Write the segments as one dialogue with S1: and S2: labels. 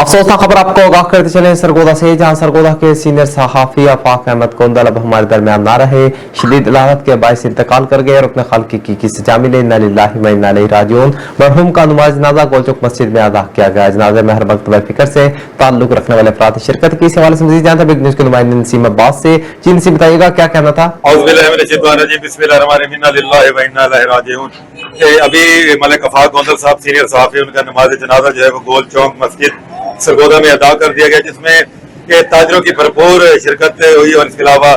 S1: अफसोसनाक खबर आपको आगाह करते चले सरगोदा से, जहां सरगोदा के सीनियर सहाफी आफाक अहमद कोंदल अब हमारे दरमियान ना रहे। शदीद इलाहत के बायस इंतकाल कर गए और अपने खालिक की सजा मिले। इन्ना लिल्लाहि व इन्ना इलैहि राजिऊन। मरहूम का नमाज जनाजा गोलचौक मस्जिद में अदा किया गया। जनाजे में हर वक्त फिक्र से ताल्लुक रखने वाले अफराद ने शिरकत की। इस हवाले से मजीद जानते बिग न्यूज के नुमाइंदे नसीम अब्बास से। जी नसीम, बताइएगा क्या कहना था?
S2: अभी मलिक आफाक गोंदल साहब सीनियर सहाफी, उनका नमाज जनाजा जो है वो गोल चौक मस्जिद सरगोदा में अदा कर दिया गया, जिसमें के ताजरों की भरपूर शिरकत हुई और इसके अलावा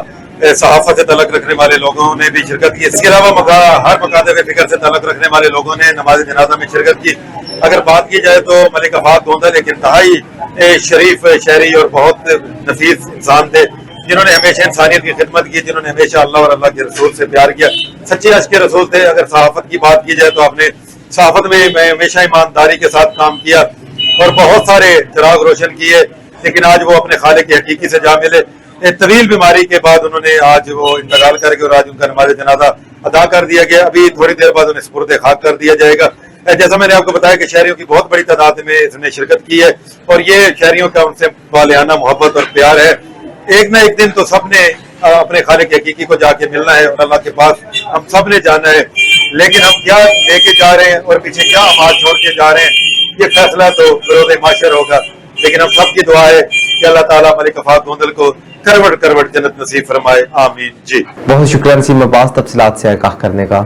S2: सहाफत से तलक रखने वाले लोगों ने भी शिरकत की। इसके अलावा हर मकादब फिक्र से तलक रखने वाले लोगों ने नमाज जनाजा में शिरकत की। अगर बात की जाए तो मलिक आफाक गोंदल एक इंतहाई शरीफ शहरी और बहुत नफीस इंसान थे, जिन्होंने हमेशा इंसानियत की खिदमत की, जिन्होंने हमेशा अल्लाह और अल्लाह के रसूल से प्यार किया, सच्चे अश्क के रसूल थे। अगर सहाफत की बात की जाए तो आपने सहाफत में हमेशा ईमानदारी के साथ काम किया और बहुत सारे चिराग रोशन किए, लेकिन आज वो अपने खालिक की हकीकी से जा मिले। एक तवील बीमारी के बाद उन्होंने आज वो इंतकाल करके और आज उनका नमाज जनाजा अदा कर दिया गया। अभी थोड़ी देर बाद उन्हें सुपुर्द खाक कर दिया जाएगा। जैसा मैंने आपको बताया कि शहरियों की बहुत बड़ी तादाद में इसने शिरकत की है और ये शहरियों का उनसे वालियाना मोहब्बत और प्यार है। एक न एक दिन तो सबने अपने खालिक हकीकी को जाके मिलना है और अल्लाह के पास हम सब ने जाना है, लेकिन हम क्या लेके जा रहे हैं और पीछे क्या आवाज छोड़ के जा रहे हैं, ये फैसला तो बरोज़ माशर होगा। लेकिन हम सब की दुआ है कि अल्लाह ताला मलिक आफाक गोंदल को करवट करवट जन्नत नसीब फरमाए। आमीन। जी
S1: बहुत शुक्रिया नसीम अब्बास तफसीलात से आगाह करने का।